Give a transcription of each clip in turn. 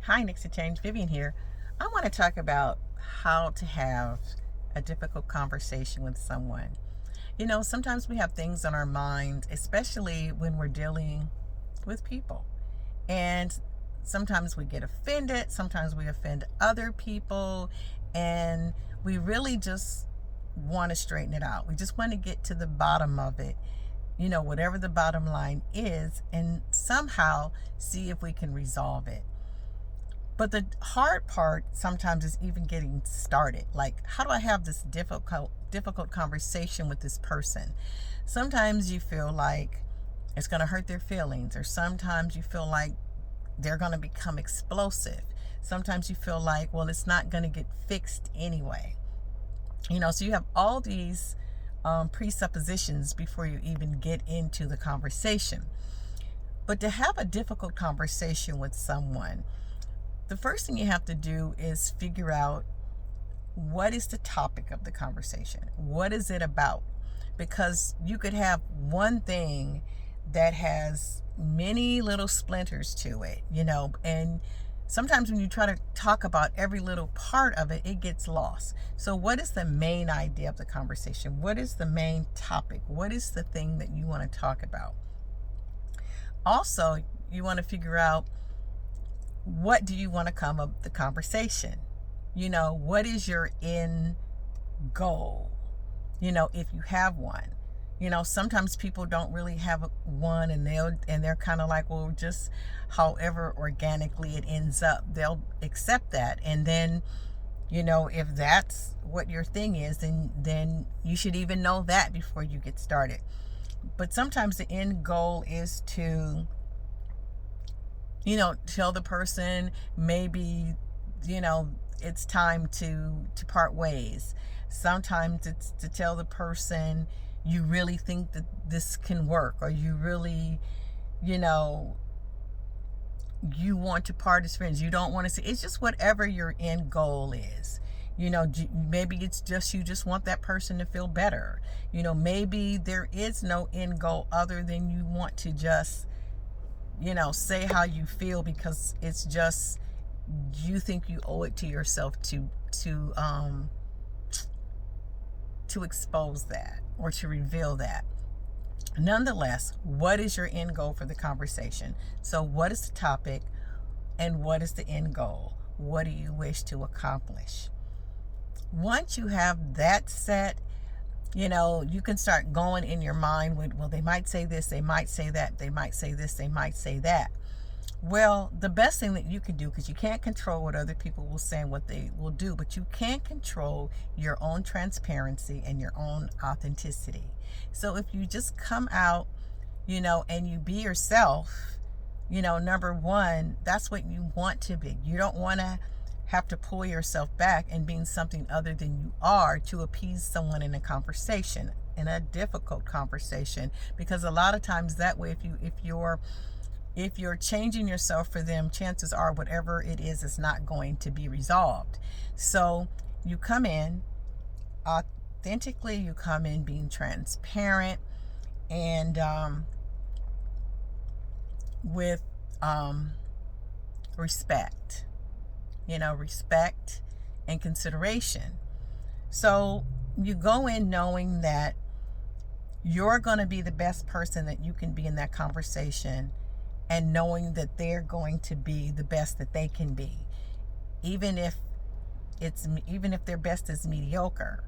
Hi, Nixie Change. Vivian here. I want to talk about how to have a difficult conversation with someone. Sometimes we have things on our mind, especially when we're dealing with people. And sometimes we get offended, sometimes we offend other people, and we really just want to straighten it out. We just want to get to the bottom of it, whatever the bottom line is, and somehow see if we can resolve it. But the hard part sometimes is even getting started. Like, how do I have this difficult conversation with this person? Sometimes you feel like it's going to hurt their feelings, or sometimes you feel like they're going to become explosive. Sometimes you feel like, well, it's not going to get fixed anyway. So you have all these presuppositions before you even get into the conversation. But to have a difficult conversation with someone, the first thing you have to do is figure out, what is the topic of the conversation? What is it about? Because you could have one thing that has many little splinters to it, and sometimes when you try to talk about every little part of it, it gets lost. So what is the main idea of the conversation? What is the main topic? What is the thing that you want to talk about? Also, you want to figure out, what do you want to come of the conversation? What is your end goal? If you have one. Sometimes people don't really have one, and they're kind of like, well, just however organically it ends up, they'll accept that. And then, if that's what your thing is, then you should even know that before you get started. But sometimes the end goal is to tell the person, maybe, it's time to part ways. Sometimes it's to tell the person, you really think that this can work, or you really, you want to part as friends. You don't want to see. It's just whatever your end goal is. Maybe it's just, you just want that person to feel better. Maybe there is no end goal other than you want to just, say how you feel, because it's just, you think you owe it to yourself to expose that, or to reveal that. Nonetheless, what is your end goal for the conversation? So what is the topic, and what is the end goal? What do you wish to accomplish? Once you have that set, you can start going in your mind with, well, they might say this, they might say that, they might say this, they might say that. Well, the best thing that you can do, because you can't control what other people will say and what they will do, but you can control your own transparency and your own authenticity. So if you just come out, and you be yourself, number one, that's what you want to be. You don't want to have to pull yourself back and being something other than you are to appease someone in a conversation, in a difficult conversation. Because a lot of times that way, if you're changing yourself for them, chances are whatever it is not going to be resolved. So you come in authentically, you come in being transparent, and with respect. Respect and consideration. So you go in knowing that you're going to be the best person that you can be in that conversation, and knowing that they're going to be the best that they can be, even if their best is mediocre,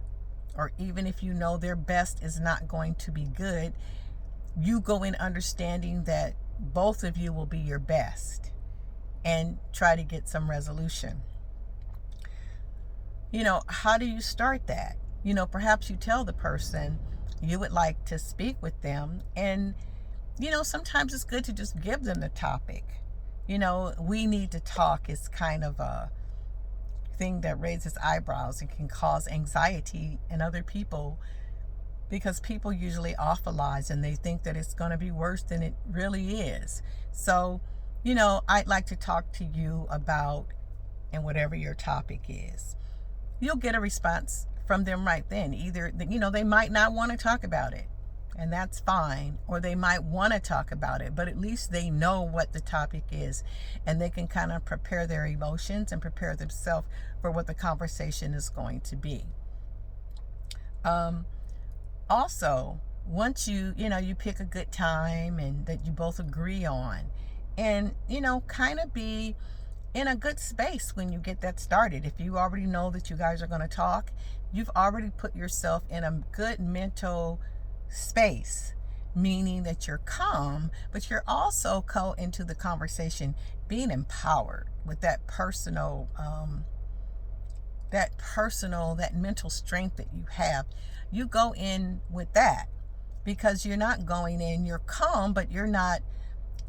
or even if their best is not going to be good. You go in understanding that both of you will be your best, and try to get some resolution. How do you start that? Perhaps you tell the person you would like to speak with them, and sometimes it's good to just give them the topic. We need to talk is kind of a thing that raises eyebrows and can cause anxiety in other people, because people usually awfulize and they think that it's going to be worse than it really is. So I'd like to talk to you about, and whatever your topic is, you'll get a response from them right then. Either, they might not want to talk about it. and that's fine. Or they might want to talk about it, but at least they know what the topic is, and they can kind of prepare their emotions and prepare themselves for what the conversation is going to be. Also, once you pick a good time and that you both agree on, and kind of be in a good space when you get that started. If you already know that you guys are going to talk, you've already put yourself in a good mental space, meaning that you're calm, but you're also into the conversation being empowered with that that mental strength that you have. You go in with that, because you're not going in, you're calm, but you're not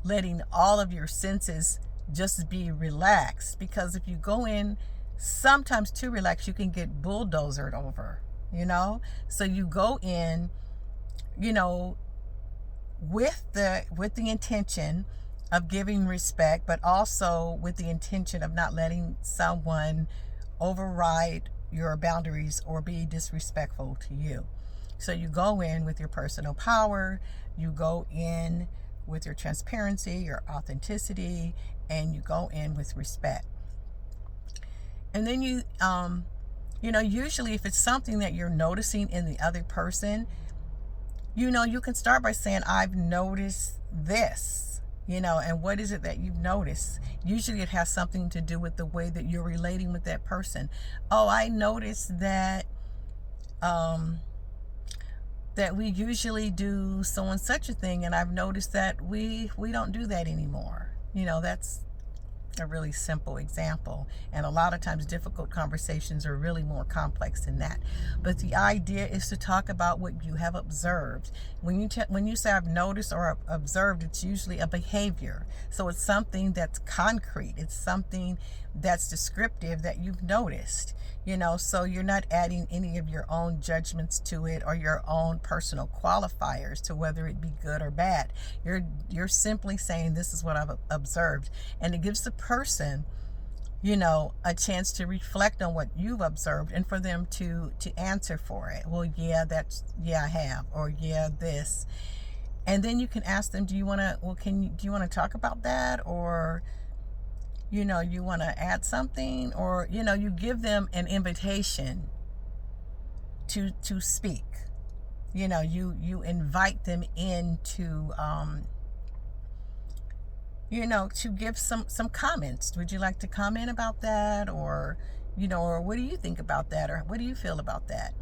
letting all of your senses just be relaxed. Because if you go in sometimes too relaxed, you can get bulldozered over, so you go in, with the intention of giving respect, but also with the intention of not letting someone override your boundaries or be disrespectful to you. So you go in with your personal power, you go in with your transparency, your authenticity, and you go in with respect. And then you usually if it's something that you're noticing in the other person, you can start by saying, I've noticed this, and what is it that you've noticed? Usually it has something to do with the way that you're relating with that person. Oh, I noticed that that we usually do so and such a thing, and I've noticed that we don't do that anymore. That's a really simple example, and a lot of times difficult conversations are really more complex than that. But the idea is to talk about what you have observed. When you say I've noticed or observed, it's usually a behavior. So it's something that's concrete, it's something that's descriptive that you've noticed. So you're not adding any of your own judgments to it or your own personal qualifiers to whether it be good or bad. You're simply saying, this is what I've observed, and it gives the person a chance to reflect on what you've observed, and for them to answer for it. Well, yeah, I have, or yeah, this. And then you can ask them, do you want to talk about that, or you want to add something, or you give them an invitation to speak. You invite them in to to give some comments. Would you like to comment about that, or or what do you think about that, or what do you feel about that?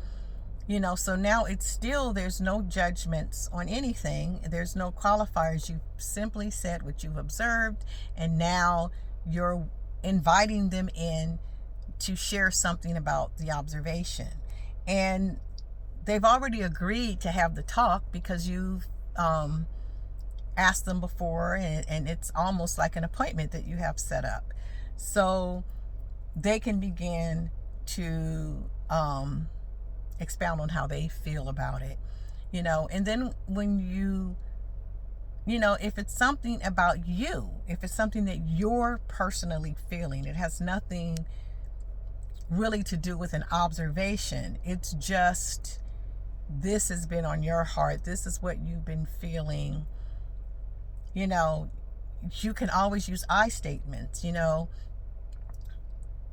So now it's still, there's no judgments on anything, there's no qualifiers. You simply said what you've observed, and now you're inviting them in to share something about the observation. And they've already agreed to have the talk because you've asked them before, and it's almost like an appointment that you have set up. So they can begin to expound on how they feel about it, and then when if it's something about you, if it's something that you're personally feeling, it has nothing really to do with an observation. It's just, this has been on your heart. This is what you've been feeling. You can always use I statements.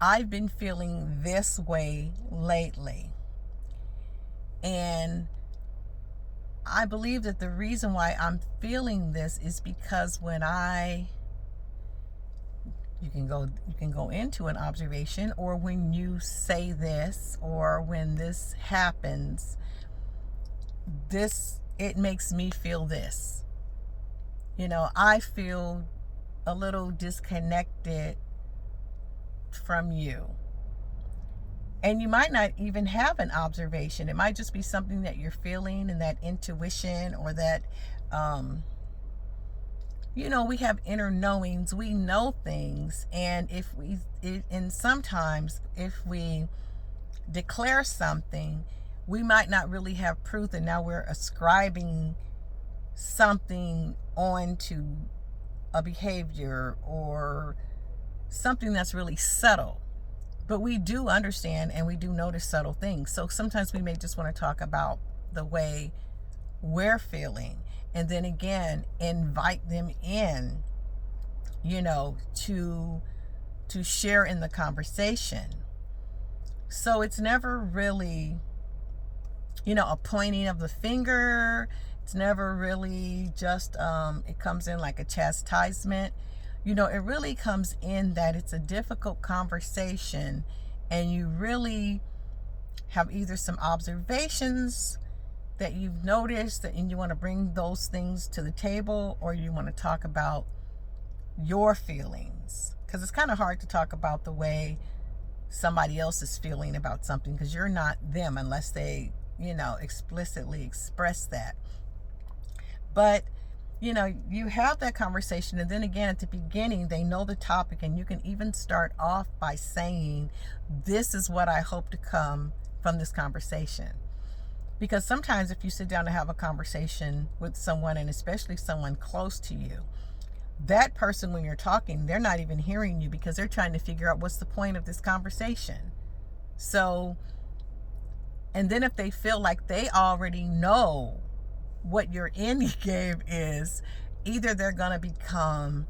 I've been feeling this way lately. And I believe that the reason why I'm feeling this is because you can go into an observation, or when you say this, or when this happens, it makes me feel this. I feel a little disconnected from you. And you might not even have an observation. It might just be something that you're feeling, and that intuition, or that, we have inner knowings. We know things. And sometimes if we declare something, we might not really have proof, and now we're ascribing something onto a behavior or something that's really subtle. But we do understand, and we do notice subtle things. So sometimes we may just want to talk about the way we're feeling, and then again invite them in, to share in the conversation. So it's never really, a pointing of the finger. It's never really just it comes in like a chastisement. It really comes in that it's a difficult conversation, and you really have either some observations that you've noticed and you want to bring those things to the table, or you want to talk about your feelings, because it's kind of hard to talk about the way somebody else is feeling about something, because you're not them unless they explicitly express that. But you have that conversation, and then again at the beginning they know the topic, and you can even start off by saying, this is what I hope to come from this conversation. Because sometimes if you sit down to have a conversation with someone, and especially someone close to you, that person, when you're talking, they're not even hearing you, because they're trying to figure out what's the point of this conversation. So, and then if they feel like they already know what your end game is, either they're going to become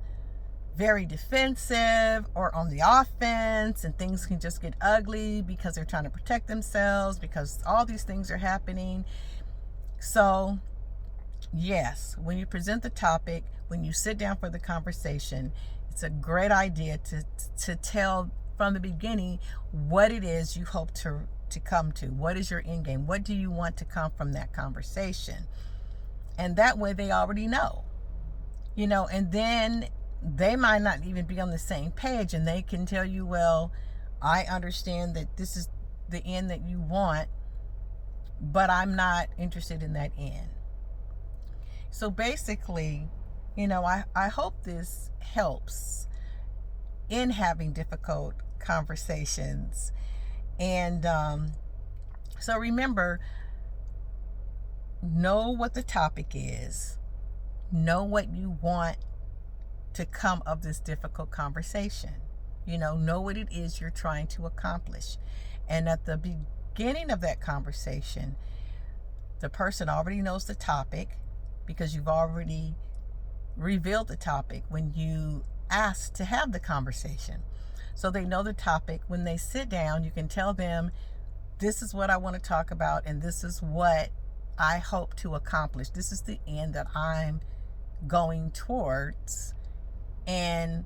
very defensive or on the offense, and things can just get ugly because they're trying to protect themselves, because all these things are happening. So yes, when you present the topic, when you sit down for the conversation, it's a great idea to tell from the beginning what it is you hope to come to. What is your end game? What do you want to come from that conversation? And that way they already know, and then they might not even be on the same page, and they can tell you, well, I understand that this is the end that you want, but I'm not interested in that end. So basically, I hope this helps in having difficult conversations. And so remember, know what the topic is, know what you want to come of this difficult conversation, know what it is you're trying to accomplish. And at the beginning of that conversation, the person already knows the topic, because you've already revealed the topic when you ask to have the conversation. So they know the topic. When they sit down, you can tell them, this is what I want to talk about, and this is what I hope to accomplish. This is the end that I'm going towards, and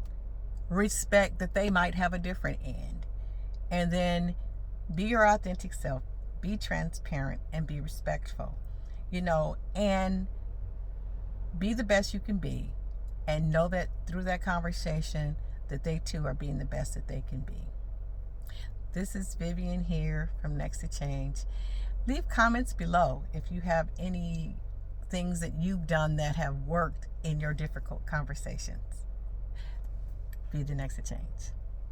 respect that they might have a different end. And then be your authentic self, be transparent, and be respectful, and be the best you can be, and know that through that conversation that they too are being the best that they can be. This is Vivian here from Next to Change. Leave comments below if you have any things that you've done that have worked in your difficult conversations. Be the next to change.